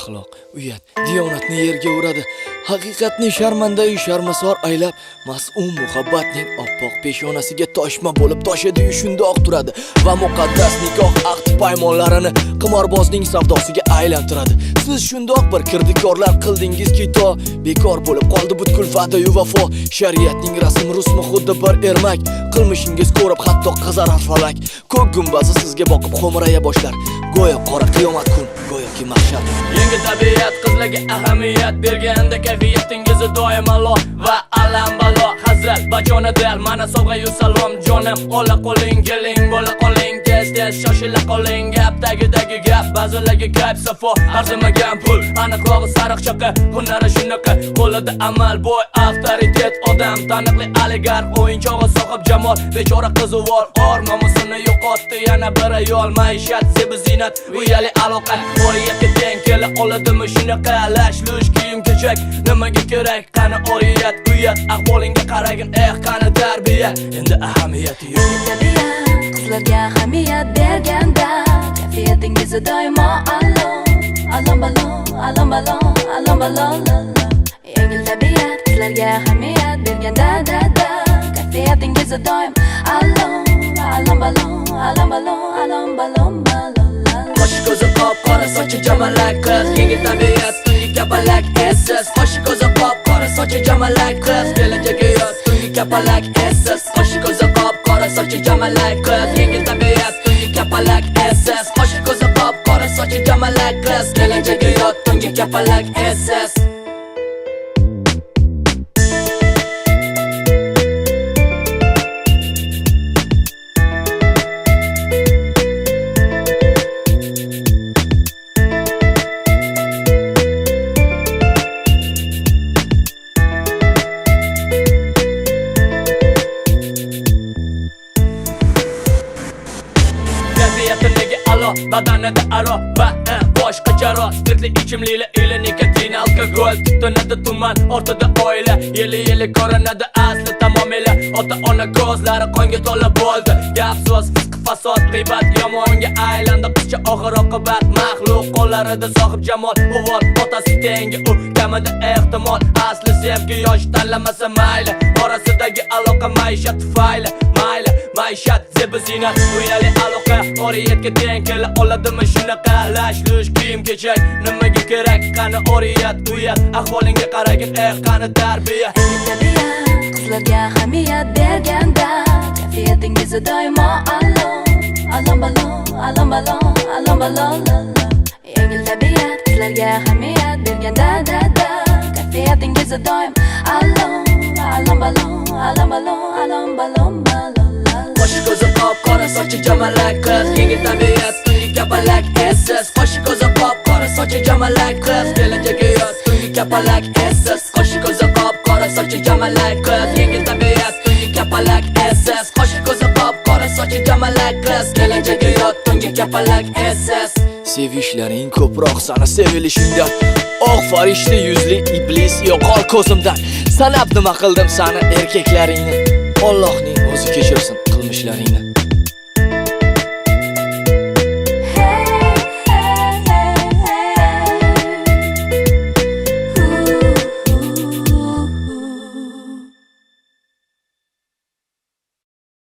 axloq, uyat, diyonatni yerga uradi. Haqiqatni sharmanda-yu sharmasor aylab, mas'um muhabbatning oppoq peshonasiga toshma bo'lib toshadi shundoq turadi va muqaddas nikoh aqd paymonlarini qimorbozning savdosiga aylantiradi. Siz shundoq bir kirdikorlar qildingizki to bekor bo'lib qoldi butkul va'da-yu vafo. Shariatning rasm rusmi xuddi bir ermak, qilmishingiz ko'rib hatto qizarar falak. Ko'k gumbazi sizga boqib xo'miraya boshlar. Go'yo qora qiyomat kun, go'yoki mahshar. Yangi tabiat qizlarga ahamiyat berganda kayfiyatingiz doim alo va alam balo. Hazrat bachona del mana sovg'a-yu salom jonim. Ola qo'ling, keling, bo'la qoling, tez shoshila qoling. Gap tagidagi gap, ba'zilarga gap safo, arzimagan pul, aniqrog'i sariq chaqa, hunari shunaqa. Qo'lida amal boy, avtoritet odam, taniqli oligarx, o'yinchog'i sohib jamol, bechora qizuvor, or nomusini yo'qotdi yana bir ayol. Maishat, sebi zinat, uyali aloqa, oriyatga teng kela oladimi shunaqa lash-lush kiyim-kechak, nimaga kerak? Qani oriyat, uyat, ahvolingga qaragin, qani tarbiya, endi ahamiyati yo'q. Tabiat qizlarga ahamiyat berganda kayfiyatingiz doimo alom balon. Yengil tabiat qizlarga ahamiyat berganda kayfiyatingiz doim alom balon. Qo'shi ko'zi qop-qora sochi jamalak qiz, yengil tabiat tungi kapalak essiz. Qo'shi ko'zi qop-qora sochi jamalak qiz, kelajagi yoz tungi kapalak essiz. Qo'shi ko'zi qop-qora sochi jamalak qiz, yengil tabiat tungi kapalak essiz. Qo'shi ko'zi qop-qora sochi jamalak qiz, kelajagi yoz tungi kapalak essiz. Badanida aro va boshqacha rost, spirtli ichimliklar ili nikotin alkogol, tutunadi tuman ortida oila, yili ko'rinadi asli tamomila. Ota-ona ko'zlari qonga to'la bo'ldi, gap so'z fisq fasod g'iybat yomonga aylandi. Qizcha oxir oqibat maxluq qo'llarida sohib jamol, o'g'il otasi tengi u kamida ehtimol. Asli sevgi yosh tanlamasa mayli, orasidagi aloqa maishat tufayli. Maishat zebi zinat, uyali aloqa, oriyatga teng kela oladimi shunaqa lash-lush kiyim-kechak, nimaga kerak? Qani oriyat, uyat, ahvolingga qaragin, qani tarbiya. Tabiat qizlarga ahamiyat berganda kayfiyatingiz doimo alom balon. Yengil tabiat qizlarga ahamiyat berganda kayfiyatingiz doim alom balon. Qo'shi ko'zi qop-qora sochi jamalak qiz, yengil tabiat tungi kapalak essiz. Qo'shi ko'zi qop-qora sochi jamalak qiz, kelajagi yoz tungi kapalak essiz. Qo'shi ko'zi qop-qora sochi jamalak qiz, yengil tabiat tungi kapalak essiz. Qo'shi ko'zi qop-qora sochi jamalak qiz, kelajagi yoz tungi kapalak essiz. Sevishlaring ko'proq sana sevilishingdan, oq farishta yuzli iblis yo'qol ko'zimdan. Sanab nima qildim sana erkaklaringni, Allohning o'zi kechirsin qilmishlaringni.